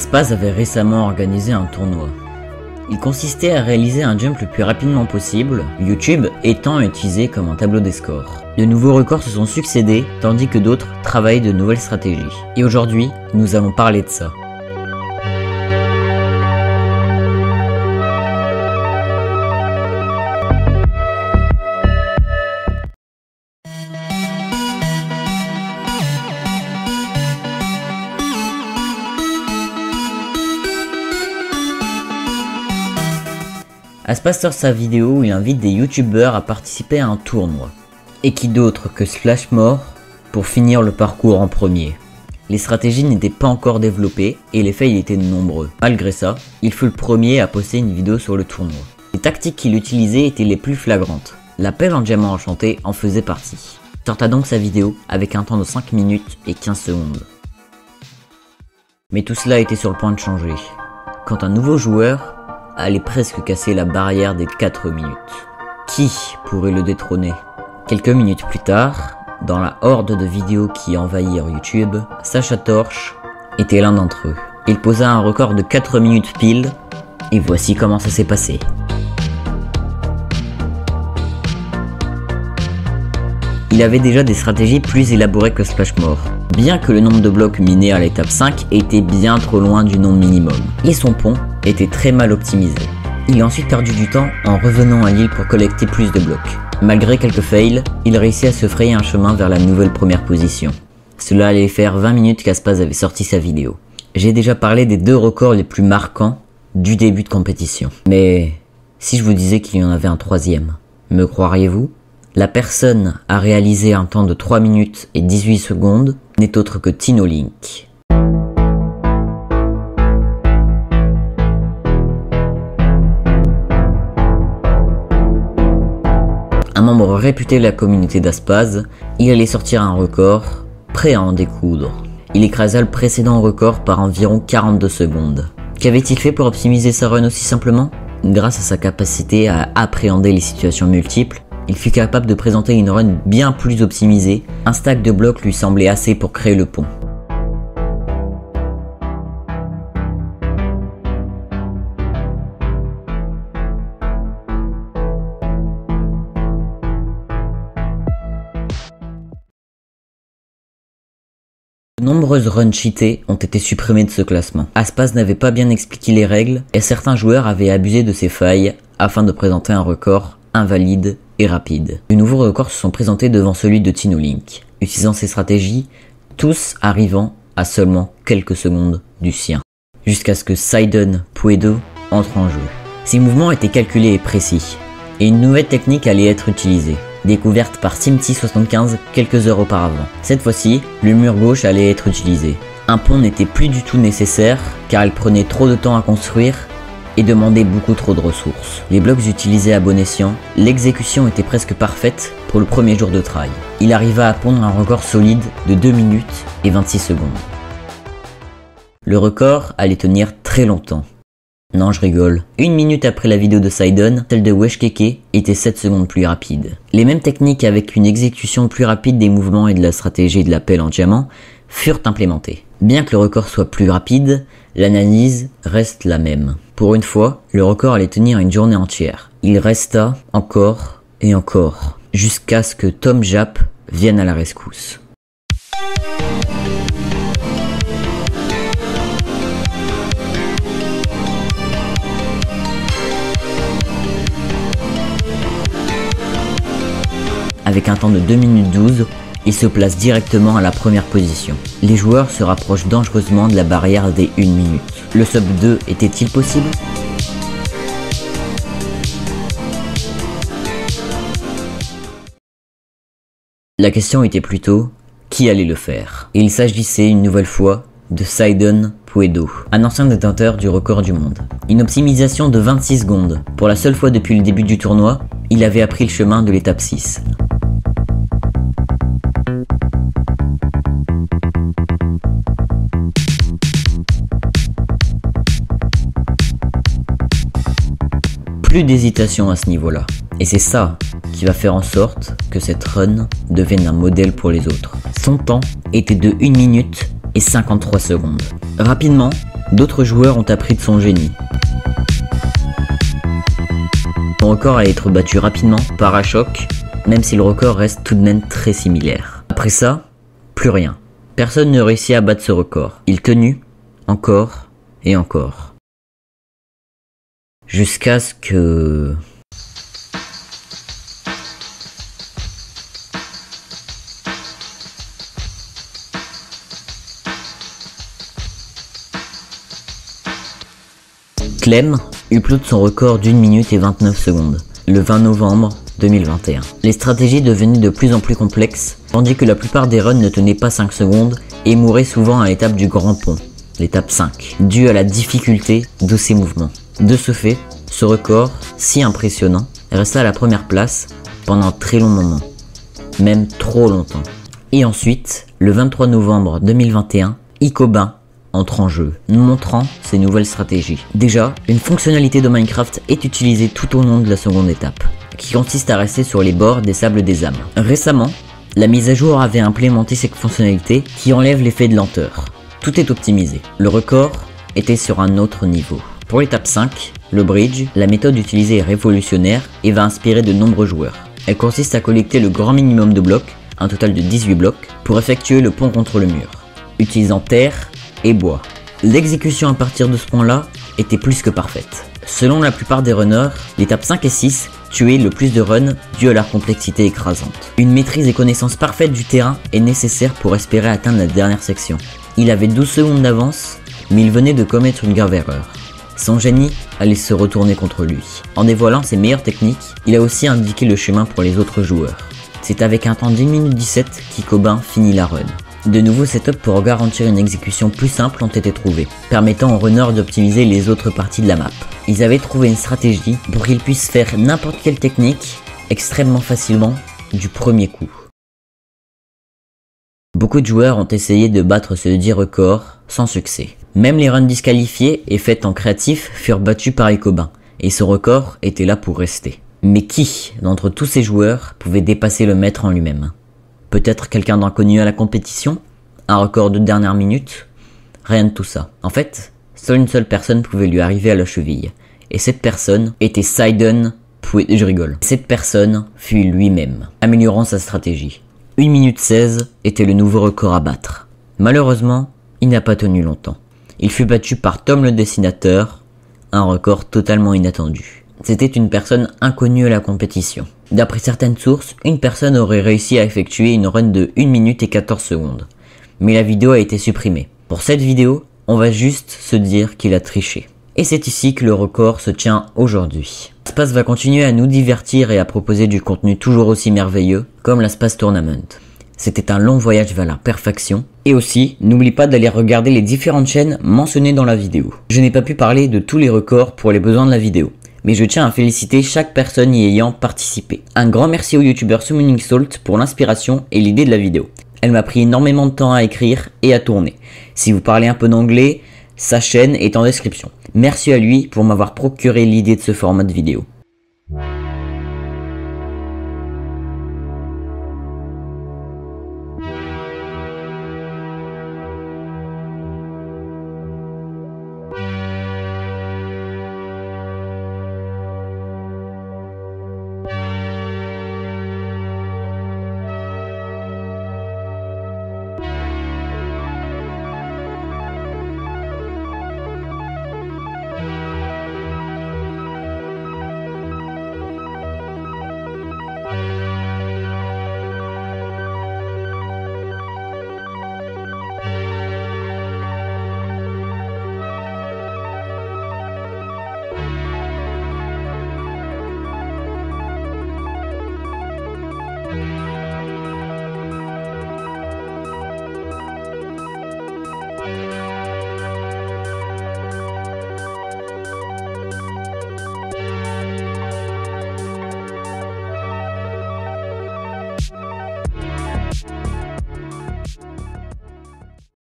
Aspaz avait récemment organisé un tournoi. Il consistait à réaliser un jump le plus rapidement possible, YouTube étant utilisé comme un tableau des scores. De nouveaux records se sont succédés, tandis que d'autres travaillaient de nouvelles stratégies. Et aujourd'hui, nous allons parler de ça. Aspaz sort sa vidéo où il invite des youtubeurs à participer à un tournoi. Et qui d'autre que Splashmore pour finir le parcours en premier. Les stratégies n'étaient pas encore développées et les fails étaient nombreux. Malgré ça, il fut le premier à poster une vidéo sur le tournoi. Les tactiques qu'il utilisait étaient les plus flagrantes. La pelle en diamant enchanté en faisait partie. Il sorta donc sa vidéo avec un temps de 5 minutes et 15 secondes. Mais tout cela était sur le point de changer. Quand un nouveau joueur allait presque casser la barrière des 4 minutes. Qui pourrait le détrôner? Quelques minutes plus tard, dans la horde de vidéos qui envahirent YouTube, Sacha Torch était l'un d'entre eux. Il posa un record de 4 minutes pile, et voici comment ça s'est passé. Il avait déjà des stratégies plus élaborées que Splashmore, bien que le nombre de blocs minés à l'étape 5 était bien trop loin du nombre minimum, et son pont était très mal optimisé. Il a ensuite perdu du temps en revenant à l'île pour collecter plus de blocs. Malgré quelques fails, il réussit à se frayer un chemin vers la nouvelle première position. Cela allait faire 20 minutes qu'Aspaz avait sorti sa vidéo. J'ai déjà parlé des 2 records les plus marquants du début de compétition. Mais si je vous disais qu'il y en avait un 3e, me croiriez-vous? La personne à réaliser un temps de 3 minutes et 18 secondes n'est autre que TinoLink. Un membre réputé de la communauté d'Aspaz, il allait sortir un record, prêt à en découdre. Il écrasa le précédent record par environ 42 secondes. Qu'avait-il fait pour optimiser sa run aussi simplement? Grâce à sa capacité à appréhender les situations multiples, il fut capable de présenter une run bien plus optimisée. Un stack de blocs lui semblait assez pour créer le pont. De nombreuses runs cheatées ont été supprimées de ce classement. Aspaz n'avait pas bien expliqué les règles et certains joueurs avaient abusé de ces failles afin de présenter un record invalide et rapide. De nouveaux records se sont présentés devant celui de TinoLink, utilisant ces stratégies, tous arrivant à seulement quelques secondes du sien, jusqu'à ce que Sidon Puedo entre en jeu. Ces mouvements étaient calculés et précis, et une nouvelle technique allait être utilisée, découverte par SimT75 quelques heures auparavant. Cette fois-ci, le mur gauche allait être utilisé. Un pont n'était plus du tout nécessaire, car il prenait trop de temps à construire et demandait beaucoup trop de ressources. Les blocs utilisés à bon escient, l'exécution était presque parfaite pour le premier jour de try. Il arriva à pondre un record solide de 2 minutes et 26 secondes. Le record allait tenir très longtemps. Non, je rigole. 1 minute après la vidéo de Sidon, celle de Weshkeke était 7 secondes plus rapide. Les mêmes techniques avec une exécution plus rapide des mouvements et de la stratégie de la pelle en diamant furent implémentées. Bien que le record soit plus rapide, l'analyse reste la même. Pour une fois, le record allait tenir une journée entière. Il resta encore et encore, jusqu'à ce que Tom Jap vienne à la rescousse. Avec un temps de 2 minutes 12, il se place directement à la première position. Les joueurs se rapprochent dangereusement de la barrière des 1 minute. Le sub 2 était-il possible? La question était plutôt qui allait le faire. Et il s'agissait une nouvelle fois de Sidon Puedo, un ancien détenteur du record du monde. Une optimisation de 26 secondes. Pour la seule fois depuis le début du tournoi, il avait appris le chemin de l'étape 6. Plus d'hésitation à ce niveau-là. Et c'est ça qui va faire en sorte que cette run devienne un modèle pour les autres. Son temps était de 1 minute et 53 secondes. Rapidement, D'autres joueurs ont appris de son génie. Son record a été battu rapidement par Ashok, même si le record reste tout de même très similaire. Après ça, plus rien. Personne ne réussit à battre ce record. Il tenu, encore et encore. Jusqu'à ce que... Clem upload son record d'1 minute et 29 secondes, le 20 novembre 2021. Les stratégies devenaient de plus en plus complexes, tandis que la plupart des runs ne tenaient pas 5 secondes et mouraient souvent à l'étape du grand pont, l'étape 5, due à la difficulté de ses mouvements. De ce fait, ce record, si impressionnant, resta à la première place pendant un très long moment, même trop longtemps. Et ensuite, le 23 novembre 2021, Ikoban entre en jeu, nous montrant ses nouvelles stratégies. Déjà, une fonctionnalité de Minecraft est utilisée tout au long de la seconde étape, qui consiste à rester sur les bords des sables des âmes. Récemment, la mise à jour avait implémenté cette fonctionnalité qui enlève l'effet de lenteur. Tout est optimisé. Le record était sur un autre niveau. Pour l'étape 5, le bridge, la méthode utilisée est révolutionnaire et va inspirer de nombreux joueurs. Elle consiste à collecter le grand minimum de blocs, un total de 18 blocs, pour effectuer le pont contre le mur, utilisant terre et bois. L'exécution à partir de ce point-là était plus que parfaite. Selon la plupart des runners, l'étape 5 et 6 tuaient le plus de runs dû à leur complexité écrasante. Une maîtrise et connaissance parfaite du terrain est nécessaire pour espérer atteindre la dernière section. Il avait 12 secondes d'avance, mais il venait de commettre une grave erreur. Son génie allait se retourner contre lui. En dévoilant ses meilleures techniques, il a aussi indiqué le chemin pour les autres joueurs. C'est avec un temps d'1 minute 17 qu'Ikoban finit la run. De nouveaux setups pour garantir une exécution plus simple ont été trouvés, permettant aux runners d'optimiser les autres parties de la map. Ils avaient trouvé une stratégie pour qu'ils puissent faire n'importe quelle technique extrêmement facilement du premier coup. Beaucoup de joueurs ont essayé de battre ce dit record sans succès. Même les runs disqualifiés et faits en créatif furent battus par Ikoban, et ce record était là pour rester. Mais qui d'entre tous ces joueurs pouvait dépasser le maître en lui-même? Peut-être quelqu'un d'inconnu à la compétition? Un record de dernière minute? Rien de tout ça. En fait, seule une seule personne pouvait lui arriver à la cheville. Et cette personne était Sidon. Je rigole. Cette personne fut lui-même, améliorant sa stratégie. 1 minute 16 était le nouveau record à battre. Malheureusement, il n'a pas tenu longtemps. Il fut battu par Tom le dessinateur, un record totalement inattendu. C'était une personne inconnue à la compétition. D'après certaines sources, une personne aurait réussi à effectuer une run de 1 minute et 14 secondes. Mais la vidéo a été supprimée. Pour cette vidéo, on va juste se dire qu'il a triché. Et c'est ici que le record se tient aujourd'hui. Space va continuer à nous divertir et à proposer du contenu toujours aussi merveilleux, comme la Space Tournament. C'était un long voyage vers la perfection. Et aussi, n'oublie pas d'aller regarder les différentes chaînes mentionnées dans la vidéo. Je n'ai pas pu parler de tous les records pour les besoins de la vidéo, mais je tiens à féliciter chaque personne y ayant participé. Un grand merci au youtubeur Summoning Salt pour l'inspiration et l'idée de la vidéo. Elle m'a pris énormément de temps à écrire et à tourner. Si vous parlez un peu d'anglais, sa chaîne est en description. Merci à lui pour m'avoir procuré l'idée de ce format de vidéo.